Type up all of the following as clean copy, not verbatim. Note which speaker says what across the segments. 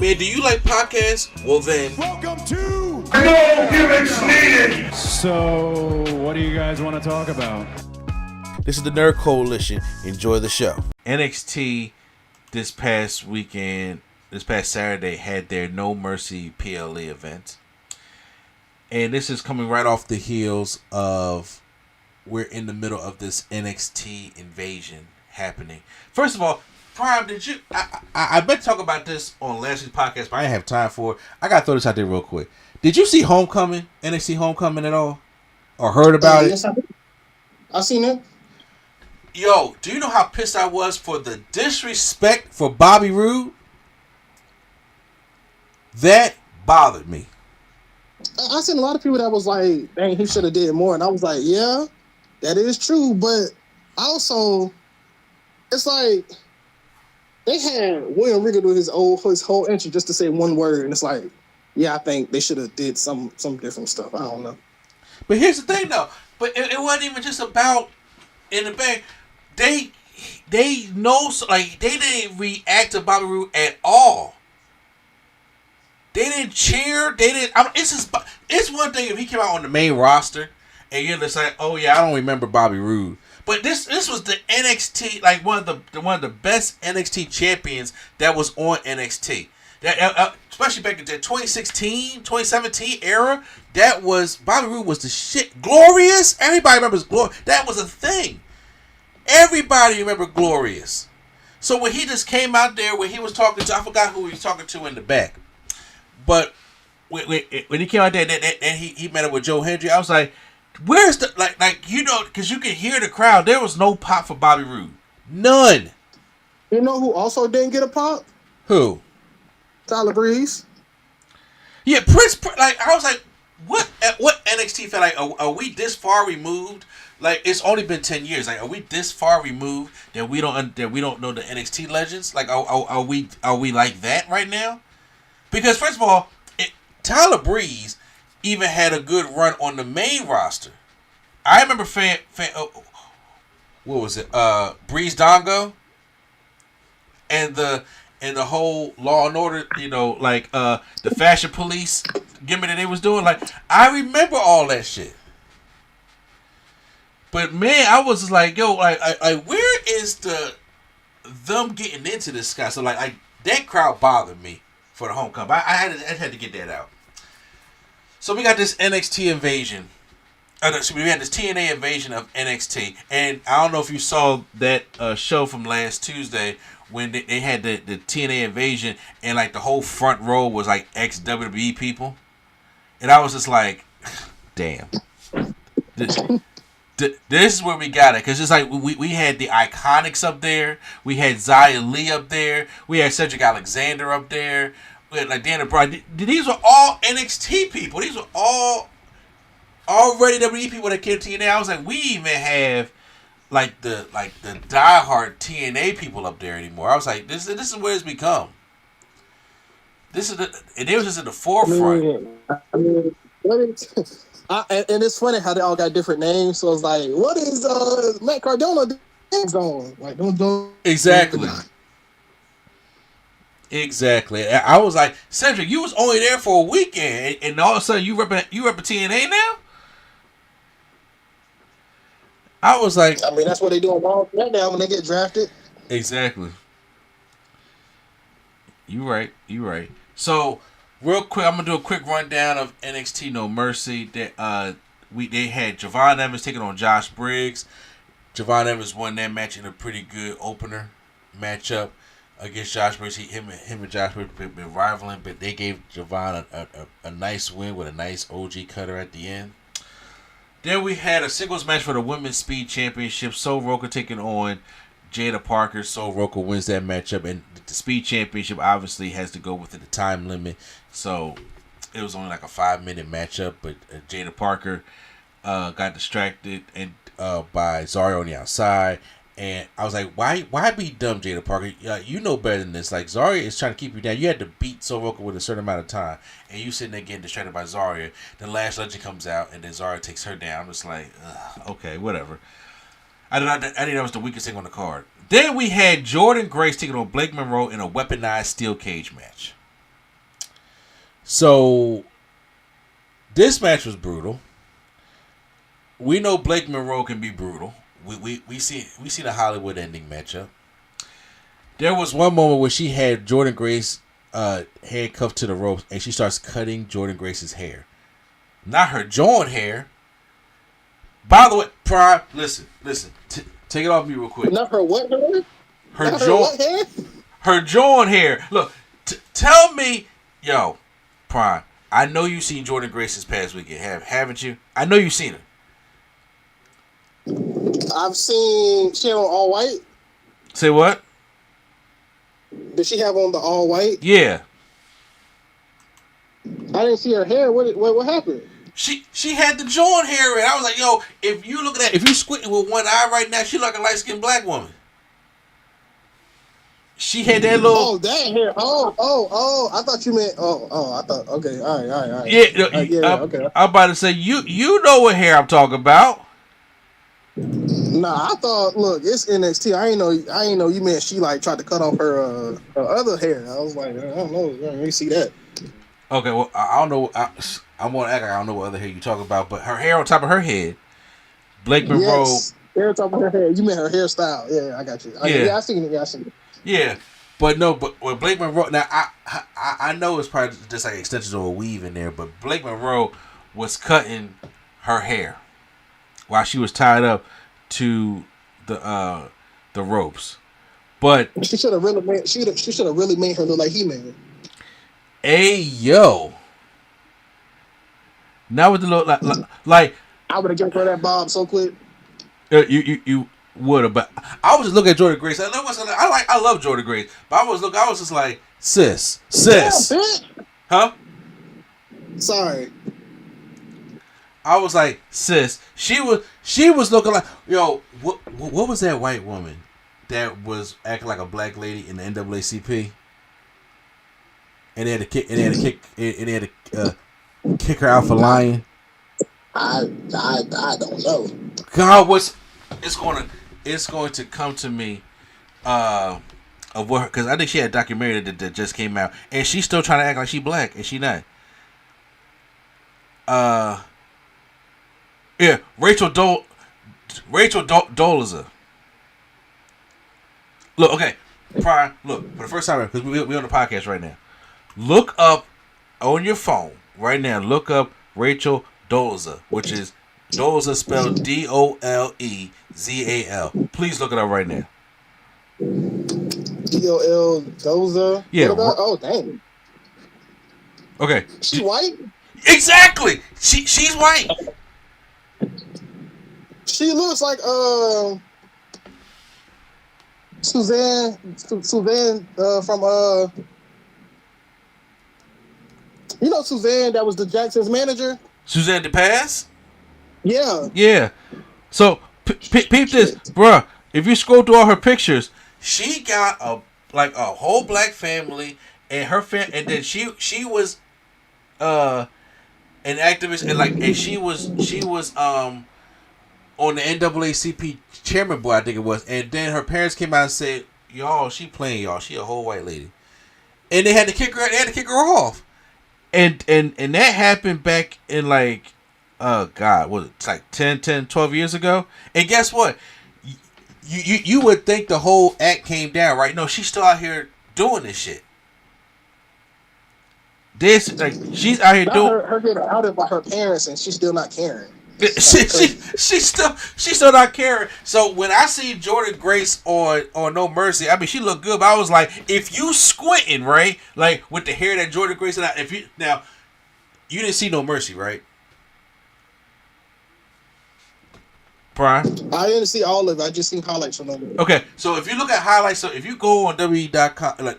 Speaker 1: Man, do you like podcasts? Well then,
Speaker 2: welcome to
Speaker 3: No Gimmicks Needed.
Speaker 2: So, what do you guys want to talk about?
Speaker 1: this is the Nerd Coalition. Enjoy the show.
Speaker 4: NXT this past Saturday, had their No Mercy PLE event. And this is coming right off the heels of we're in the middle of this NXT invasion happening. First of all, Prime, did you... I meant to talk about this on last week's podcast, but I didn't have time for it. I got to throw this out there real quick. Did you see Homecoming, NXT Homecoming at all? Or heard about it?
Speaker 5: Yes, I did. I seen it.
Speaker 4: Yo, do you know how pissed I was for the disrespect for Bobby Roode? That bothered me.
Speaker 5: I seen a lot of people that was like, dang, he should have did more. And I was like, yeah, that is true. But also, it's like... They had William Regal do his whole entry just to say one word, and it's like, yeah, I think they should have did some different stuff. I don't know.
Speaker 4: But here's the thing, though. But it wasn't even just about in the back. They know, like, they didn't react to Bobby Roode at all. They didn't cheer. They didn't. It's one thing if he came out on the main roster and you're just like, oh yeah, I don't remember Bobby Roode. But this was the NXT, like one of the best NXT champions that was on NXT. That especially back in the 2016, 2017 era, that was Bobby Roode was the shit. Glorious, everybody remembers Glorious. That was a thing. Everybody remember Glorious. So when he just came out there, when he was talking to, I forgot who he was talking to in the back, but when he came out there and he met up with Joe Hendry, I was like, where's the like you know, because you could hear the crowd. There was no pop for Bobby Roode. None.
Speaker 5: You know who also didn't get a pop?
Speaker 4: Who?
Speaker 5: Tyler Breeze.
Speaker 4: Yeah, Prince. Like I was like, what NXT felt like? Are we this far removed? Like it's only been 10 years. Like are we this far removed that we don't know the NXT legends? Like are we like that right now? Because first of all, Tyler Breeze even had a good run on the main roster. I remember what was it? Breeze Dongo and the whole Law and Order, you know, like the Fashion Police gimmick that they was doing. Like I remember all that shit. But man, I was just like, yo, like where is them getting into this guy? So like that crowd bothered me for the homecoming. I had to get that out. So we got this NXT invasion. So we had this TNA invasion of NXT. And I don't know if you saw that show from last Tuesday when they had the TNA invasion and like the whole front row was like ex-WWE people. And I was just like, damn. This is where we got it. Because it's like we had the Iconics up there. We had Xia Li up there. We had Cedric Alexander up there. Like Dana Bryan, these were all NXT people. These were all already WWE people that came to TNA. I was like, we even have like the diehard TNA people up there anymore. I was like, this is where it's become. And they was just in the forefront.
Speaker 5: And it's funny how they all got different names. So it's like, what is Matt Cardona on? Like, don't
Speaker 4: exactly. Exactly. I was like, Cedric, you was only there for a weekend, and all of a sudden you rep TNA now? I was like,
Speaker 5: I mean, that's what they do on Raw now when they get drafted.
Speaker 4: Exactly. You right. So, real quick, I'm gonna do a quick rundown of NXT No Mercy. That they had Javon Evans taking on Josh Briggs. Javon Evans won that match in a pretty good opener matchup against Josh Briggs. Him and Josh Briggs been rivaling, but they gave Javon a nice win with a nice OG cutter at the end. Then we had a singles match for the Women's Speed Championship. Sol Roca taking on Jada Parker. Sol Roca wins that matchup, and the Speed Championship obviously has to go within the time limit. So it was only like a 5-minute matchup, but Jada Parker got distracted and by Zarya on the outside. And I was like, why be dumb, Jada Parker? You know better than this. Like, Zarya is trying to keep you down. You had to beat Sol Roca with a certain amount of time. And you sitting there getting distracted by Zarya. Then Lash Legend comes out, and then Zarya takes her down. I'm just like, okay, whatever. I think that was the weakest thing on the card. Then we had Jordan Grace taking on Blake Monroe in a weaponized steel cage match. So this match was brutal. We know Blake Monroe can be brutal. We see the Hollywood ending matchup. There was one moment where she had Jordan Grace handcuffed to the ropes, and she starts cutting Jordan Grace's hair. Not her joint hair. By the way, Prime, listen. Take it off me real quick.
Speaker 5: Not her what hair?
Speaker 4: Her joint hair. Look, tell me, yo, Prime, I know you seen Jordan Grace this past weekend, haven't you? I know you seen her.
Speaker 5: I've seen she had on all white.
Speaker 4: Say what?
Speaker 5: Did she have on the all white?
Speaker 4: Yeah.
Speaker 5: I didn't see her hair. What happened?
Speaker 4: She had the joint hair in. I was like, yo, if you look at that, if you squinting with one eye right now, she like a light-skinned black woman. She had that little.
Speaker 5: Oh, that hair. Oh. I thought you meant. I thought. Okay. All right.
Speaker 4: Yeah.
Speaker 5: Okay.
Speaker 4: I'm about to say you know what hair I'm talking about.
Speaker 5: Nah, I thought. Look, it's NXT. I ain't know you meant she like tried to cut off her other hair. I was like, I don't know. I didn't see that.
Speaker 4: Okay, well, I don't know. I'm gonna act like I don't know what other hair you talking about, but her hair on top of her head, Blake Monroe.
Speaker 5: Yes, hair on top of her head. You meant her hairstyle. Yeah, I got you. I seen it.
Speaker 4: Yeah, but with Blake Monroe, now I know it's probably just like extensions of a weave in there, but Blake Monroe was cutting her hair while she was tied up to the ropes. But
Speaker 5: she should have really made her look like He-Man.
Speaker 4: Hey yo! Now with the look like
Speaker 5: I would have given her that bob so quick.
Speaker 4: You would have, but I was just looking at Jordan Grace. I love Jordan Grace, but I was just like sis, huh?
Speaker 5: Sorry.
Speaker 4: I was like sis. She was looking like yo. What was that white woman that was acting like a black lady in the NAACP? And they had to kick her out for lying.
Speaker 5: I don't know.
Speaker 4: God, it's going to come to me of what, because I think she had a documentary that just came out, and she's still trying to act like she black, and she not. Yeah, Rachel Dolezal. Look, okay, Brian. Look, for the first time, because we on the podcast right now. Look up on your phone right now. Look up Rachel Dolezal, which is Dolezal spelled Dolezal. Please look it up right now.
Speaker 5: Dolezal.
Speaker 4: Yeah.
Speaker 5: Oh, dang.
Speaker 4: Okay.
Speaker 5: She white?
Speaker 4: Exactly. She's white.
Speaker 5: She looks like Suzanne from you know Suzanne that was the Jackson's manager?
Speaker 4: Suzanne DePaz?
Speaker 5: Yeah.
Speaker 4: Yeah. So peep this, bruh. If you scroll through all her pictures, she got a whole black family, and her and then she was an activist, and she was on the NAACP chairman board, I think it was, and then her parents came out and said, "Y'all, she playing y'all. She a whole white lady," and they had to kick her. They had to kick her off. And that happened back in God, was it like 10, 12 years ago? And guess what? You would think the whole act came down, right? No, she's still out here doing this shit. She's out here doing
Speaker 5: her getting outed by her parents, and she's still not caring.
Speaker 4: She's still not caring. So when I see Jordan Grace on No Mercy, I mean she looked good, but I was like, if you squinting, right, like with the hair that Jordan Grace had, if you didn't see No Mercy, right? Prime?
Speaker 5: I didn't see all of it. I just seen highlights from them.
Speaker 4: Okay, so if you look at highlights, so if you go on WWE.com, on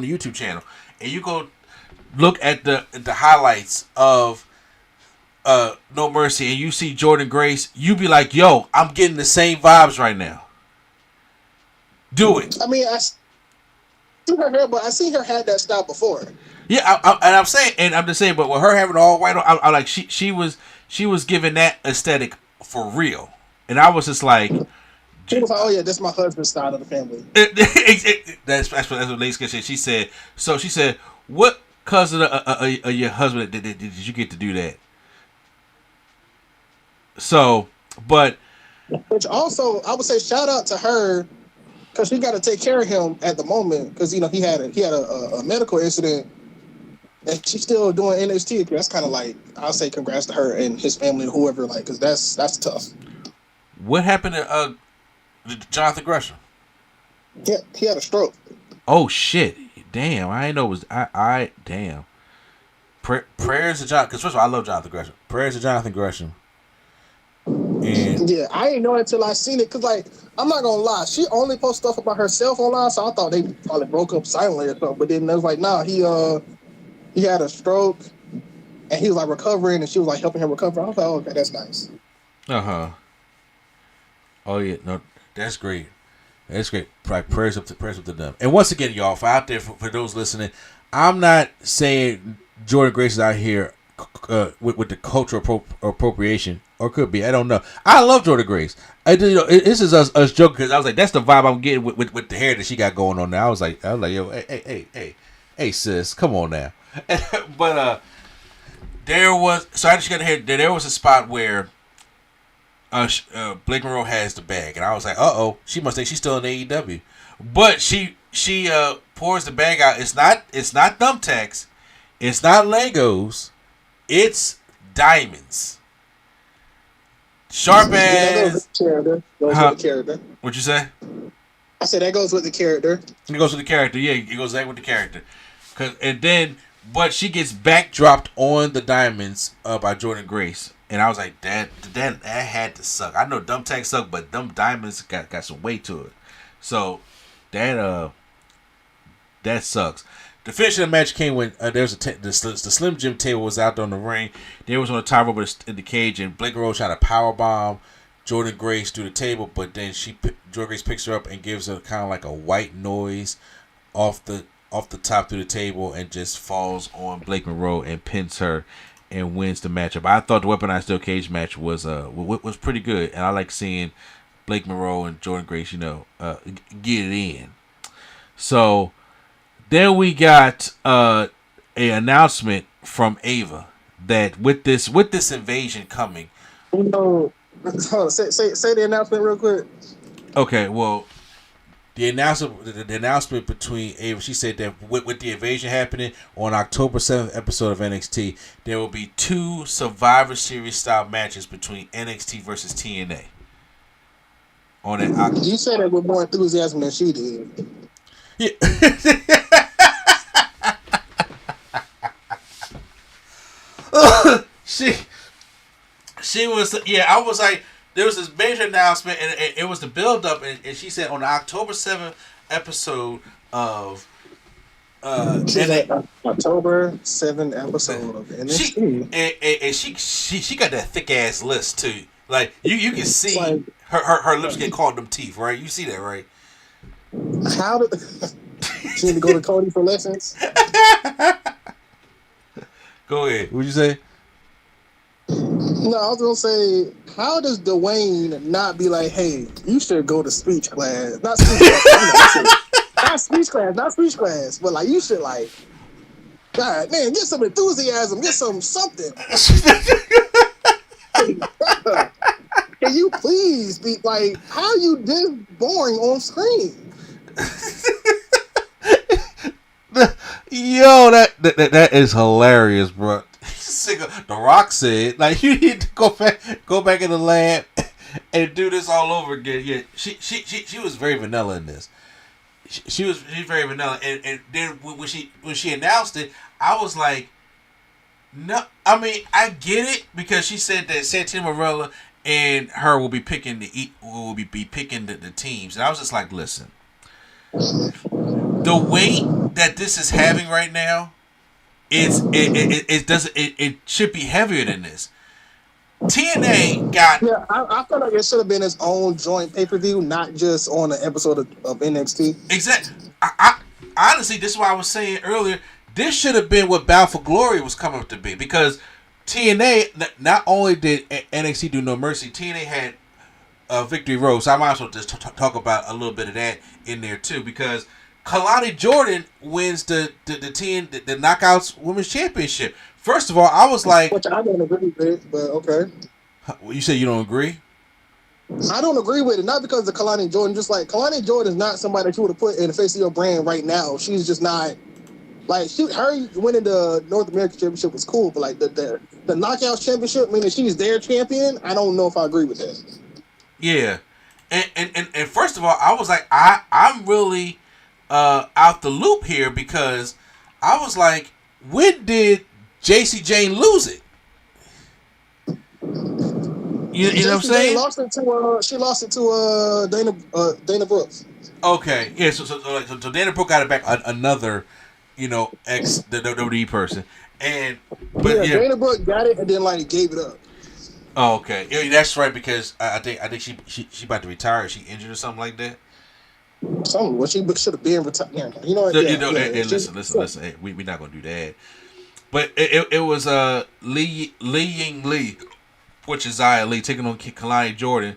Speaker 4: the YouTube channel, and you go look at the highlights of No Mercy, and you see Jordan Grace, you be like, yo, I'm getting the same vibes right now. Do it.
Speaker 5: I mean, I see her hair, but I seen her had that style before.
Speaker 4: Yeah, I'm just saying, but with her having all white on, I like she was giving that aesthetic for real, and I was just like,
Speaker 5: she was like, oh yeah, that's my husband's style of the family.
Speaker 4: That's what Lady said. She said, what cousin of your husband did you get to do that? So, but
Speaker 5: Which also, I would say, shout out to her because she got to take care of him at the moment because he had a medical incident, and she's still doing NXT. That's kind of like, I'll say congrats to her and his family and whoever, like, because that's tough.
Speaker 4: what happened to Jonathan Gresham?
Speaker 5: Yeah, he had a stroke.
Speaker 4: Oh shit! Damn, I didn't know it was I damn. Prayers to Jonathan, because first of all, I love Jonathan Gresham. Prayers to Jonathan Gresham. And
Speaker 5: Yeah, I didn't know it until I seen it because, like, I'm not gonna lie, she only posts stuff about herself online, so I thought they probably broke up silently or something. But then it was like, nah, he had a stroke and he was like recovering, and she was like helping him recover. I was like, oh, okay, that's nice.
Speaker 4: Oh yeah, no, that's great. That's great. Prayers up to them. And once again, y'all, for out there, for those listening, I'm not saying Jordan Grace is out here with the cultural appropriation, or could be. I don't know. I love Jordan Grace. This is us joking because I was like, that's the vibe I'm getting with the hair that she got going on now. I was like, yo, hey, sis, come on now. But there was there was a spot where Blake Monroe has the bag, and I was like, she must think she's still in AEW. But she pours the bag out. It's not thumbtacks, it's not Legos, it's diamonds. Sharp as.
Speaker 5: Goes with the character.
Speaker 4: What'd you say?
Speaker 5: I said that goes with the character.
Speaker 4: It goes with the character. Yeah, it goes back with the character. But she gets backdropped on the diamonds by Jordan Grace. And I was like, that had to suck. I know thumbtacks suck, but them diamonds got some weight to it. So that sucks. The finish of the match came when the Slim Jim table was out on the ring. They was on the top rope in the cage, and Blake Monroe tried to powerbomb Jordan Grace through the table, but then Jordan Grace picks her up and gives her kind of like a white noise off the top through the table, and just falls on Blake Monroe and pins her and wins the matchup. I thought the Weaponized Steel Cage match was pretty good, and I like seeing Blake Monroe and Jordan Grace, get it in. So then we got a announcement from Ava that with this invasion coming.
Speaker 5: No, say the announcement real quick.
Speaker 4: Okay, well, the announcement between Ava, she said that with the invasion happening on October 7th episode of NXT, there will be 2 Survivor Series style matches between NXT versus TNA. On that,
Speaker 5: you said it with more enthusiasm than she did.
Speaker 4: Yeah. She was, I was like, there was this major announcement, and it was the build up, and she said on the October 7th episode of
Speaker 5: October 7th episode of NXT.
Speaker 4: She got that thick ass list too. Like you can see like, her lips get caught in them teeth, right? You see that, right?
Speaker 5: How did she need to go to Cody for lessons?
Speaker 4: Go ahead. What'd you say?
Speaker 5: No, I was gonna say, how does Dwayne not be like, hey, you should go to speech class? Not speech class, not speech class, but like you should like, God, man, get some enthusiasm, get something. Can you please be like, how you this boring on screen?
Speaker 4: Yo, that is hilarious, bro. The Rock said, like, you need to go back in the lab and do this all over again. Yeah, she was very vanilla in this. She's very vanilla, and then when she announced it, I was like, no, I mean, I get it because she said that Santino Marella and her will be picking the teams, and I was just like, listen, the weight that this is having right now. It should be heavier than this. TNA got.
Speaker 5: Yeah, I feel like it should have been its own joint pay-per-view, not just on an episode of NXT.
Speaker 4: Exactly. I honestly, this is why I was saying earlier. This should have been what Bound for Glory was coming up to be, because TNA, not only did NXT do No Mercy, TNA had Victory Road. So I might as well just talk about a little bit of that in there too, because Kalani Jordan wins the Knockouts Women's Championship. First of all, I was like,
Speaker 5: which I don't agree with, but okay.
Speaker 4: You say you don't agree?
Speaker 5: I don't agree with it, not because of Kalani Jordan. Just like Kalani Jordan is not somebody that you would have put in the face of your brand right now. She's just not like her winning the North American Championship was cool, but like the Knockouts Championship, meaning she's their champion. I don't know if I agree with that.
Speaker 4: Yeah, and first of all, I was like, I'm really out the loop here because I was like, when did JC Jane lose it? You know what I'm saying?
Speaker 5: She lost it to Dana Brooks.
Speaker 4: Okay, yeah. So Dana Brooke got it back another, ex the WWE person, but
Speaker 5: Dana Brooke got it and then like gave it up.
Speaker 4: Oh, okay. Yeah, that's right because I think she about to retire. She injured or something like that.
Speaker 5: Something. Well, she should have been retired. You know what?
Speaker 4: Listen. Hey, we're not gonna do that. But it was Li Ying Lee, which is Xia Li, taking on Kalani Jordan,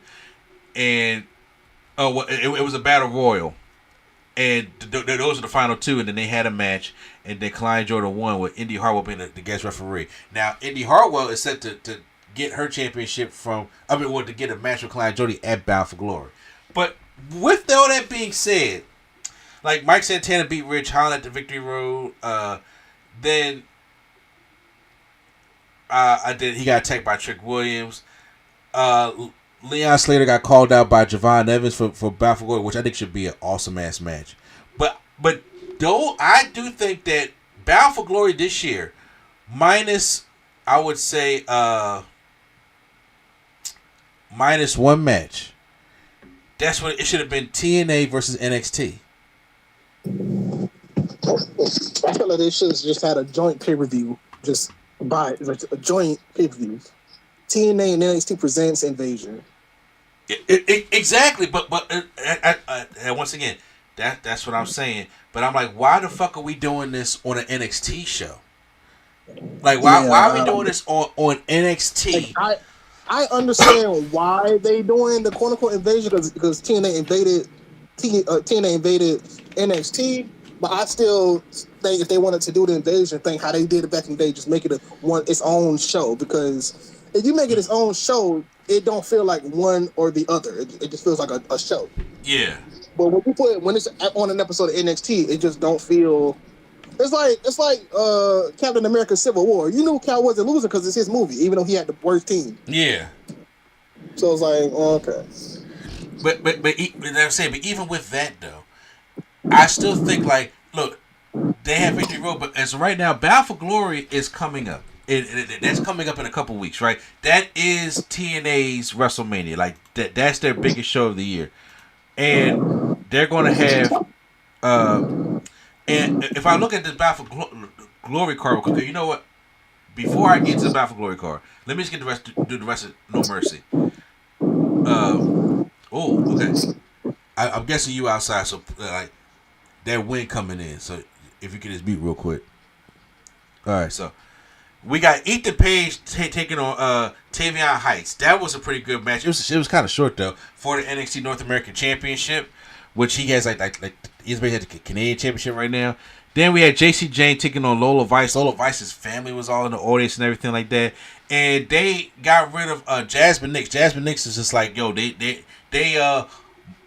Speaker 4: and it was a battle royal, and those are the final two, and then they had a match, and then Kalani Jordan won with Indy Hartwell being the guest referee. Now Indy Hartwell is set to get her championship to get a match with Kalani Jordan at Bound for Glory. But with all that being said, like Mike Santana beat Rich Holland at the Victory Road, then he got attacked by Trick Williams. Leon Slater got called out by Javon Evans for Bound for Glory, which I think should be an awesome ass match. But though I do think that Bound for Glory this year, minus I would say minus one match. That's what it should have been. TNA versus NXT.
Speaker 5: I feel like they should have just had a joint pay-per-view. Just buy like a joint pay-per-view. TNA and NXT presents Invasion.
Speaker 4: Exactly, but once again, that's what I'm saying. But I'm like, why the fuck are we doing this on an NXT show? Like, why are we doing this on NXT?
Speaker 5: Like, I understand why they doing the quote unquote invasion because TNA invaded NXT, but I still think if they wanted to do the invasion thing, how they did it back in the day, just make it its own show. Because if you make it its own show, it don't feel like one or the other. It just feels like a show.
Speaker 4: Yeah.
Speaker 5: But when it's on an episode of NXT, it just don't feel. It's like Captain America: Civil War. You knew Cal wasn't losing because it's his movie, even though he had the worst team.
Speaker 4: Yeah.
Speaker 5: So it's like, okay.
Speaker 4: But I'm saying, but even with that though, I still think like, look, they have Victory Road, but as of right now, Bound for Glory is coming up. That's coming up in a couple weeks, right? That is TNA's WrestleMania. Like that's their biggest show of the year, and they're going to have. And if I look at this Bound for Glory card, okay, you know what? Before I get to the Bound for Glory card, let me just get do the rest of No Mercy. Okay. I'm guessing you outside, so like that wind coming in. So if you could just mute real quick. All right, so we got Ethan Page taking on Tavion Heights. That was a pretty good match. It was kind of short though for the NXT North American Championship, which he has like he's basically at the Canadian Championship right now. Then we had JC Jane taking on Lola Vice. Lola Vice's family was all in the audience and everything like that. And they got rid of Jasmine Nix. Jasmine Nix is just like, yo, they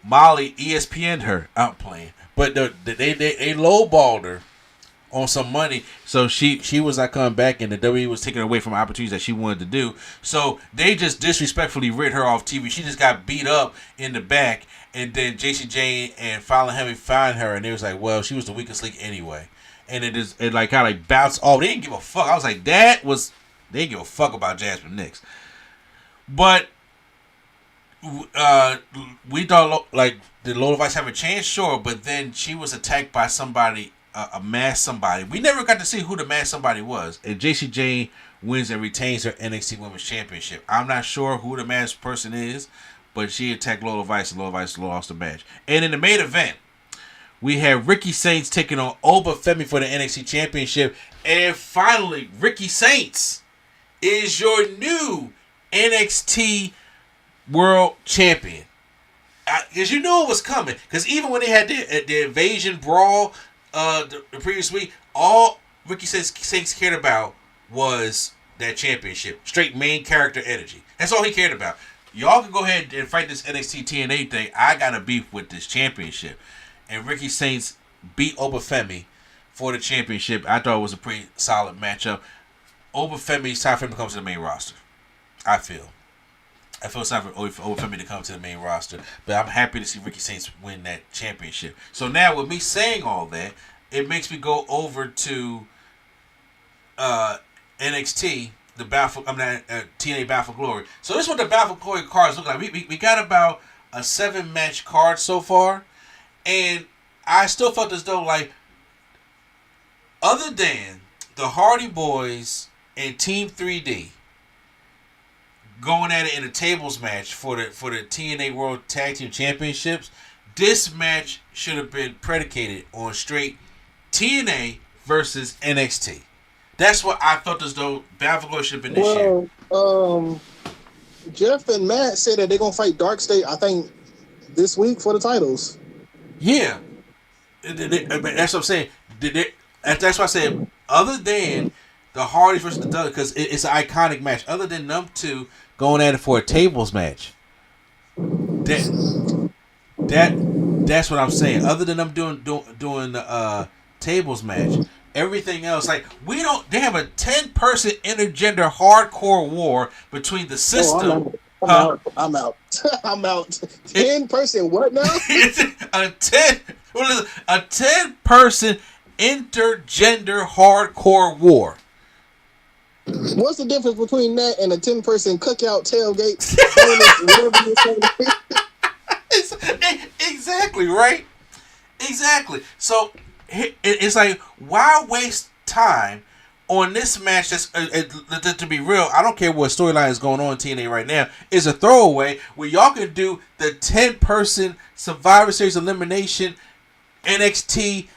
Speaker 4: Molly ESPN'd her out playing. But they lowballed her on some money. So she was not coming back, and the WWE was taking away from opportunities that she wanted to do. So they just disrespectfully rid her off TV. She just got beat up in the back. And then JC Jane and Fallon Henry found her, and they was like, well, she was the weakest link anyway. And it like kind of like bounced off. They didn't give a fuck. I was like, they didn't give a fuck about Jasmine Nix. But we thought like did Lola Vice have a chance? Sure, but then she was attacked by somebody, a masked somebody. We never got to see who the masked somebody was. And JC Jane wins and retains her NXT Women's Championship. I'm not sure who the masked person is, but she attacked Lola Vice, and Lola Vice lost the match. And in the main event, we have Ricky Saints taking on Oba Femi for the NXT Championship. And finally, Ricky Saints is your new NXT World Champion. because you knew it was coming. Because even when they had the Invasion Brawl the previous week, all Ricky Saints cared about was that championship. Straight main character energy. That's all he cared about. Y'all can go ahead and fight this NXT TNA thing. I got a beef with this championship. And Ricky Saints beat Obafemi for the championship. I thought it was a pretty solid matchup. Obafemi's time for him to come to the main roster. I feel it's time for Obafemi to come to the main roster. But I'm happy to see Ricky Saints win that championship. So now with me saying all that, it makes me go over to NXT, the TNA Battle for Glory. So this is what the Battle for Glory cards look like. We got about a 7-match card so far. And I still felt as though, like, other than the Hardy Boys and Team 3D going at it in a tables match for the TNA World Tag Team Championships, this match should have been predicated on straight TNA versus NXT. That's what I felt as though Battle for Glory should have been this year.
Speaker 5: Jeff and Matt said that they're gonna fight Dark State, I think, this week for the titles.
Speaker 4: Yeah, that's what I'm saying. That's why I said, other than the Hardys versus the Dudley, because it's an iconic match. Other than them two going at it for a tables match, that's what I'm saying. Other than them doing the tables match, everything else, like, they have a 10-person intergender hardcore war between the system.
Speaker 5: I'm out. I'm out. 10-person what now?
Speaker 4: It's a 10-person intergender hardcore war.
Speaker 5: What's the difference between that and a 10-person cookout tailgate?
Speaker 4: Exactly, right? Exactly. So it's like, why waste time on this match that's, to be real, I don't care what storyline is going on in TNA right now, is a throwaway where y'all can do the 10-person Survivor Series elimination NXT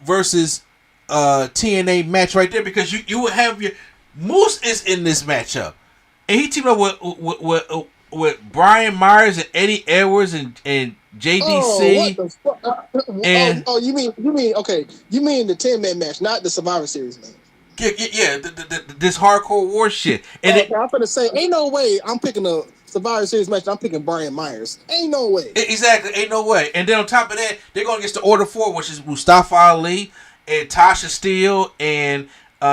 Speaker 4: versus TNA match right there, because you would have your... Moose is in this matchup. And he teamed up with Brian Myers and Eddie Edwards and JDC.
Speaker 5: What the fuck?
Speaker 4: And,
Speaker 5: you mean okay? You mean the 10-man match, not the Survivor Series match?
Speaker 4: Yeah, this hardcore war shit. And
Speaker 5: I'm gonna say, ain't no way I'm picking a Survivor Series match. I'm picking Brian Myers. Ain't no way.
Speaker 4: Exactly, ain't no way. And then on top of that, they're going against the Order 4, which is Mustafa Ali and Tasha Steele and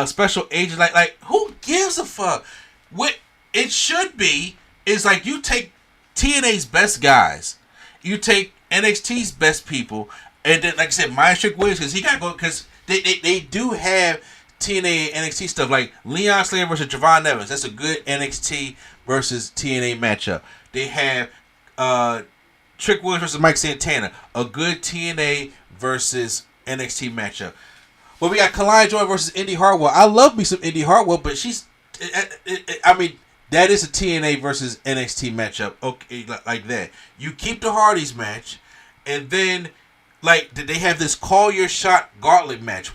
Speaker 4: Special Agent. Like, who gives a fuck? What it should be is, like, you take TNA's best guys, you take NXT's best people, and then, like I said, Maestro Williams, because he got to go, because they do have TNA and NXT stuff, like Leon Slater versus Javon Evans. That's a good NXT versus TNA matchup. They have Trick Williams versus Mike Santana, a good TNA versus NXT matchup. But we got Kalani Joy versus Indy Hartwell. I love me some Indy Hartwell, but that is a TNA versus NXT matchup. Okay, like that. You keep the Hardys match, and then, like, they have this Call Your Shot gauntlet match,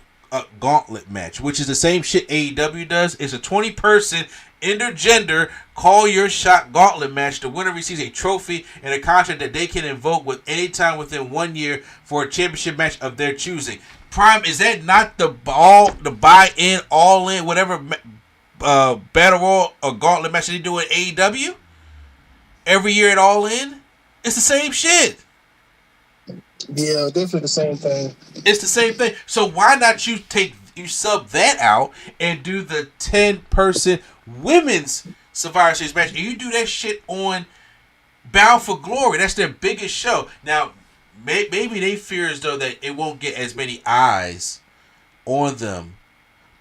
Speaker 4: which is the same shit AEW does. It's a 20-person intergender Call Your Shot gauntlet match. The winner receives a trophy and a contract that they can invoke with any time within 1 year for a championship match of their choosing. Prime, is that not the buy-in, all-in, whatever battle royal or gauntlet match they do at AEW every year at All In? It's the same shit.
Speaker 5: Yeah, definitely the same thing.
Speaker 4: It's the same thing. So why not you sub that out and do the 10-person women's Survivor Series match, and you do that shit on Bound for Glory? That's their biggest show. Now, maybe they fear as though that it won't get as many eyes on them.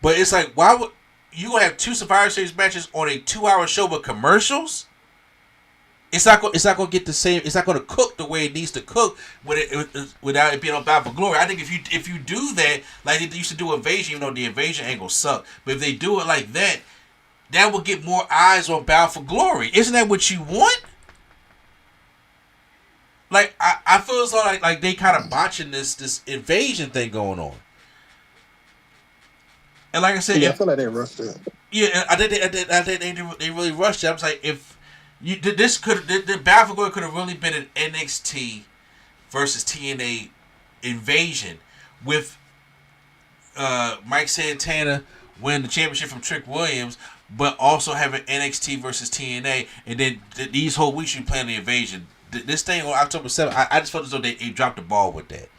Speaker 4: But it's like, why would you gonna have 2 Survivor Series matches on a 2-hour show with commercials? It's not gonna get the same. It's not gonna cook the way it needs to cook without it being on Battle for Glory. I think if you do that like they used to do Invasion, even though the Invasion angle sucked, but if they do it like that, that will get more eyes on Battle for Glory. Isn't that what you want? Like, I feel as though like they kind of botching this Invasion thing going on. And like I said,
Speaker 5: I feel like they rushed it.
Speaker 4: Yeah, I think they really rushed it. I was like, if The Battle Royal could have really been an NXT versus TNA invasion with Mike Santana win the championship from Trick Williams, but also having NXT versus TNA, and then these whole weeks you playing the invasion. This thing on October 7th, I just felt as though they dropped the ball with that.